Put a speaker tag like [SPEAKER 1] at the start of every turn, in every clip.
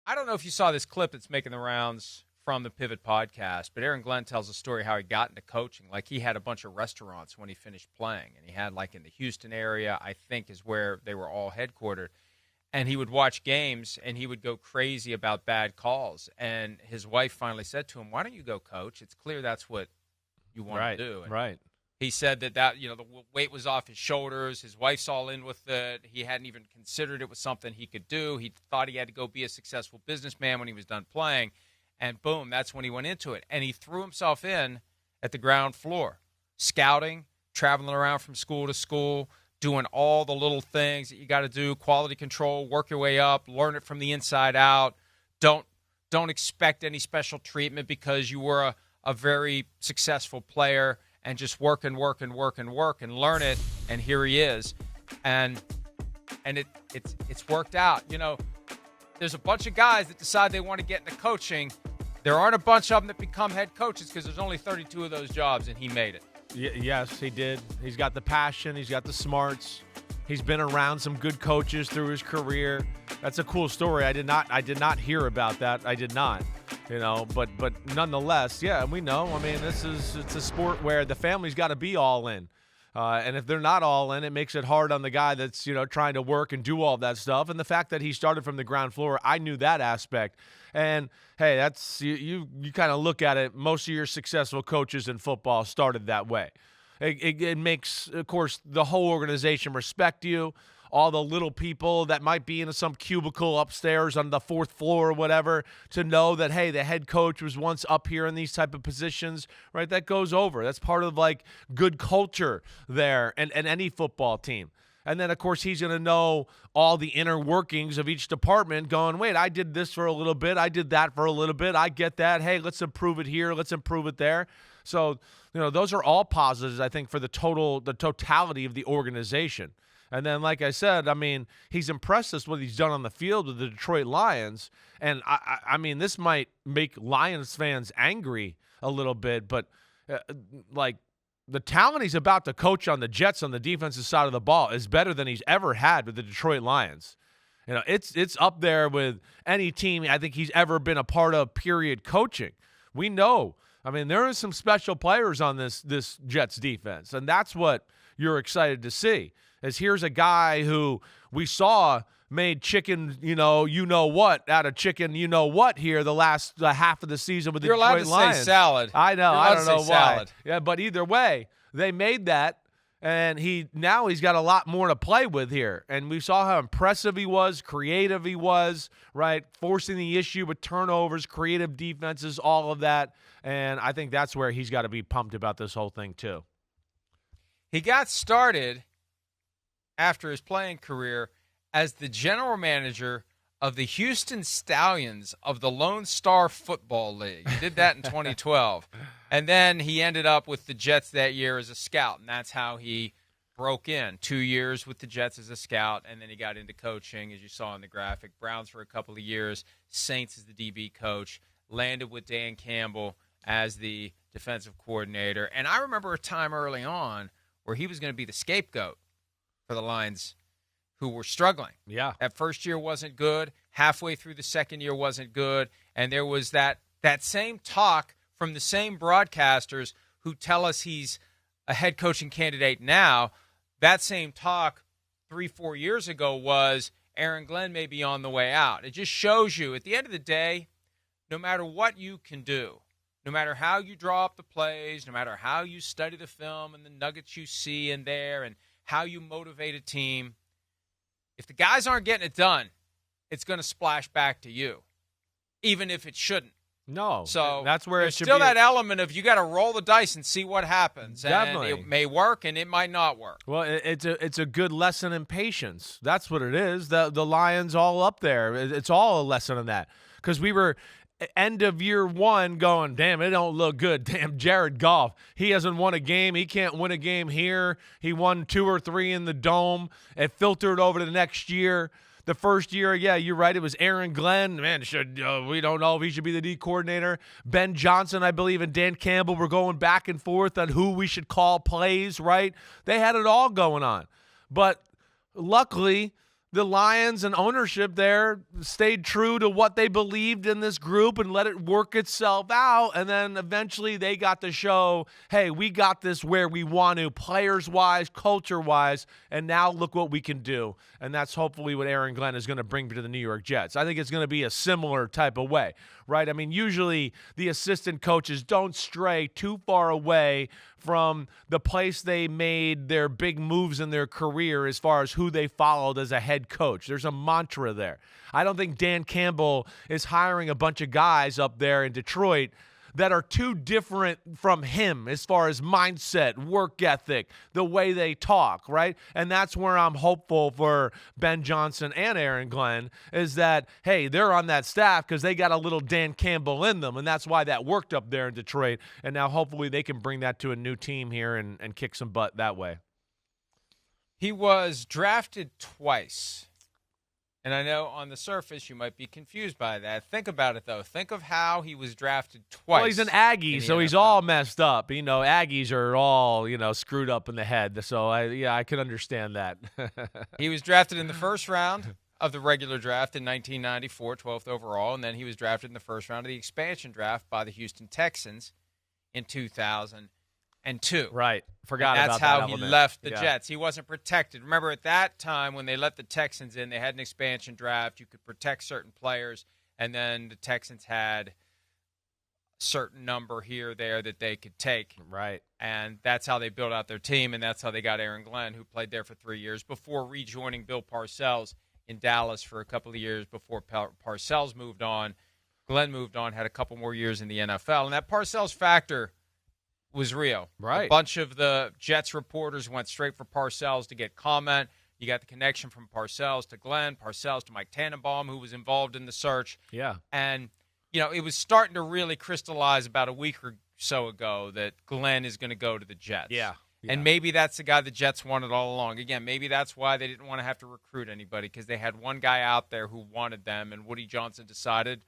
[SPEAKER 1] I don't know if you saw this clip that's making the rounds from the Pivot podcast, but Aaron Glenn tells a story how he got into coaching. Like, he had a bunch of restaurants when he finished playing, and he had, like, in the Houston area, I think is where they were all headquartered. And he would watch games, and he would go crazy about bad calls. And his wife finally said to him, "Why don't you go coach? It's clear that's what you want to do." And
[SPEAKER 2] right.
[SPEAKER 1] he said that the weight was off his shoulders. His wife's all in with it. He hadn't even considered it was something he could do. He thought he had to go be a successful businessman when he was done playing. And boom, that's when he went into it. And he threw himself in at the ground floor, scouting, traveling around from school to school, doing all the little things that you got to do, quality control, work your way up, learn it from the inside out. Don't expect any special treatment because you were a very successful player, and just work and learn it. And here he is. And it's worked out. You know, there's a bunch of guys that decide they want to get into coaching. There aren't a bunch of them that become head coaches because there's only 32 of those jobs, and he made it.
[SPEAKER 2] Yes, he did. He's got the passion. He's got the smarts. He's been around some good coaches through his career. That's a cool story. I did not hear about that. I did not. But nonetheless, yeah, we know. I mean, it's a sport where the family's got to be all in. And if they're not all in, it makes it hard on the guy that's, trying to work and do all that stuff. And the fact that he started from the ground floor, I knew that aspect. And, hey, that's you kind of look at it, most of your successful coaches in football started that way. It makes, of course, the whole organization respect you. All the little people that might be in some cubicle upstairs on the fourth floor or whatever, to know that, hey, the head coach was once up here in these type of positions, right? That goes over. That's part of, like, good culture there and any football team. And then, of course, he's going to know all the inner workings of each department going, wait, I did this for a little bit. I did that for a little bit. I get that. Hey, let's improve it here. Let's improve it there. So, those are all positives, I think, for the totality of the organization. And then, like I said, I mean, he's impressed us what he's done on the field with the Detroit Lions. And, I mean, this might make Lions fans angry a little bit, but, the talent he's about to coach on the Jets on the defensive side of the ball is better than he's ever had with the Detroit Lions. It's up there with any team I think he's ever been a part of, period, coaching. We know. I mean, there are some special players on this Jets defense, and that's what you're excited to see. Is here's a guy who we saw made chicken, what out of chicken, what here the last half of the season with the Detroit Lions.
[SPEAKER 1] You're allowed to say salad.
[SPEAKER 2] I know.
[SPEAKER 1] You're
[SPEAKER 2] I don't know
[SPEAKER 1] why.
[SPEAKER 2] Salad. Yeah, but either way, they made that, and he's got a lot more to play with here. And we saw how impressive he was, creative he was, right? Forcing the issue with turnovers, creative defenses, all of that. And I think that's where he's got to be pumped about this whole thing too.
[SPEAKER 1] He got started after his playing career as the general manager of the Houston Stallions of the Lone Star Football League. He did that in 2012. And then he ended up with the Jets that year as a scout, and that's how he broke in. 2 years with the Jets as a scout, and then he got into coaching, as you saw in the graphic. Browns for a couple of years, Saints as the DB coach, landed with Dan Campbell as the defensive coordinator. And I remember a time early on where he was going to be the scapegoat for the Lions who were struggling.
[SPEAKER 2] Yeah.
[SPEAKER 1] That first year wasn't good. Halfway through the second year wasn't good. And there was that same talk from the same broadcasters who tell us he's a head coaching candidate now. That same talk 3-4 years ago was Aaron Glenn may be on the way out. It just shows you, at the end of the day, no matter what you can do, no matter how you draw up the plays, no matter how you study the film and the nuggets you see in there and how you motivate a team, if the guys aren't getting it done, it's going to splash back to you, even if it shouldn't.
[SPEAKER 2] No,
[SPEAKER 1] so
[SPEAKER 2] that's where it should
[SPEAKER 1] still
[SPEAKER 2] be.
[SPEAKER 1] That element of you got to roll the dice and see what happens.
[SPEAKER 2] Definitely.
[SPEAKER 1] And it may work and it might not work.
[SPEAKER 2] Well, it's a good lesson in patience. That's what it is. The Lions all up there. It's all a lesson in that, because we were end of year one going, damn, it don't look good. Damn, Jared Goff. He hasn't won a game. He can't win a game here. He won 2 or 3 in the Dome. It filtered over to the next year. The first year, yeah, you're right, it was Aaron Glenn. Man, we don't know if he should be the D coordinator. Ben Johnson, I believe, and Dan Campbell were going back and forth on who we should call plays, right? They had it all going on. But luckily, the Lions and ownership there stayed true to what they believed in this group and let it work itself out. And then eventually they got to show, hey, we got this where we want to, players-wise, culture-wise, and now look what we can do. And that's hopefully what Aaron Glenn is going to bring to the New York Jets. I think it's going to be a similar type of way, right? I mean, usually the assistant coaches don't stray too far away from the place they made their big moves in their career as far as who they followed as a head coach. There's a mantra there. I don't think Dan Campbell is hiring a bunch of guys up there in Detroit that are too different from him as far as mindset, work ethic, the way they talk, right? And that's where I'm hopeful for Ben Johnson and Aaron Glenn is that, hey, they're on that staff because they got a little Dan Campbell in them, and that's why that worked up there in Detroit. And now hopefully they can bring that to a new team here and kick some butt that way.
[SPEAKER 1] He was drafted twice. And I know on the surface you might be confused by that. Think about it, though. Think of how he was drafted twice.
[SPEAKER 2] Well, he's an Aggie, so he's all messed up. You know, Aggies are all, screwed up in the head. So, I can understand that.
[SPEAKER 1] He was drafted in the first round of the regular draft in 1994, 12th overall, and then he was drafted in the first round of the expansion draft by the Houston Texans in 2002.
[SPEAKER 2] Right. Forgot about that.
[SPEAKER 1] That's how he left the Jets. He wasn't protected. Remember, at that time, when they let the Texans in, they had an expansion draft. You could protect certain players, and then the Texans had a certain number here or there that they could take.
[SPEAKER 2] Right.
[SPEAKER 1] And that's how they built out their team, and that's how they got Aaron Glenn, who played there for 3 years before rejoining Bill Parcells in Dallas for a couple of years before Parcells moved on. Glenn moved on, had a couple more years in the NFL. And that Parcells factor was real.
[SPEAKER 2] Right.
[SPEAKER 1] A bunch of the Jets reporters went straight for Parcells to get comment. You got the connection from Parcells to Glenn, Parcells to Mike Tannenbaum, who was involved in the search.
[SPEAKER 2] Yeah.
[SPEAKER 1] And, it was starting to really crystallize about a week or so ago that Glenn is going to go to the Jets.
[SPEAKER 2] Yeah.
[SPEAKER 1] And maybe that's the guy the Jets wanted all along. Again, maybe that's why they didn't want to have to recruit anybody, because they had one guy out there who wanted them, and Woody Johnson decided,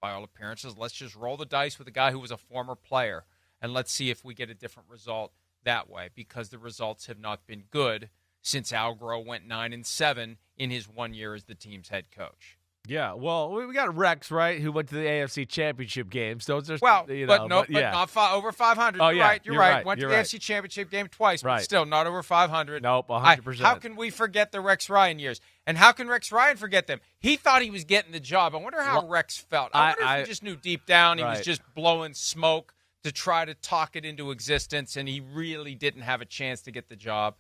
[SPEAKER 1] by all appearances, let's just roll the dice with a guy who was a former player. And let's see if we get a different result that way, because the results have not been good since Al Groh went 9-7 in his 1 year as the team's head coach.
[SPEAKER 2] Yeah, well, we got Rex, right, who went to the AFC Championship game. So it's just,
[SPEAKER 1] but not over 500.
[SPEAKER 2] Oh,
[SPEAKER 1] You're right. Went to the AFC Championship game twice, but still not over 500.
[SPEAKER 2] Nope, 100%.
[SPEAKER 1] How can we forget the Rex Ryan years? And how can Rex Ryan forget them? He thought he was getting the job. I wonder how Rex felt. I wonder if he just knew deep down he was just blowing smoke to try to talk it into existence, and he really didn't have a chance to get the job.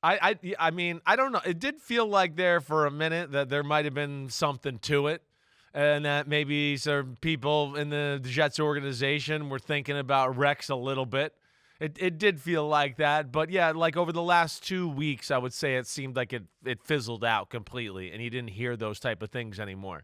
[SPEAKER 2] I mean, I don't know. It did feel like there for a minute that there might have been something to it, and that maybe some people in the Jets organization were thinking about Rex a little bit. It did feel like that, but yeah, like over the last 2 weeks, I would say it seemed like it fizzled out completely, and you didn't hear those type of things anymore.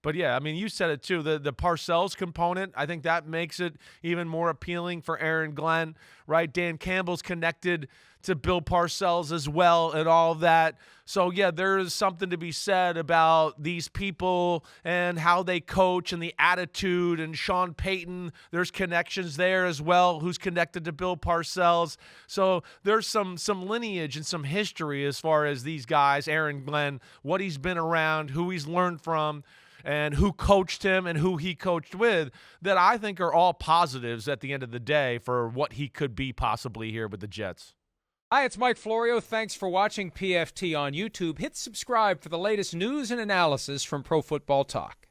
[SPEAKER 2] But, yeah, I mean, you said it, too. The Parcells component, I think that makes it even more appealing for Aaron Glenn, right? Dan Campbell's connected to Bill Parcells as well and all of that. So, yeah, there is something to be said about these people and how they coach and the attitude. And Sean Payton, there's connections there as well, who's connected to Bill Parcells. So there's some lineage and some history as far as these guys, Aaron Glenn, what he's been around, who he's learned from, and who coached him and who he coached with, that I think are all positives at the end of the day for what he could be possibly here with the Jets.
[SPEAKER 1] Hi, it's Mike Florio. Thanks for watching PFT on YouTube. Hit subscribe for the latest news and analysis from Pro Football Talk.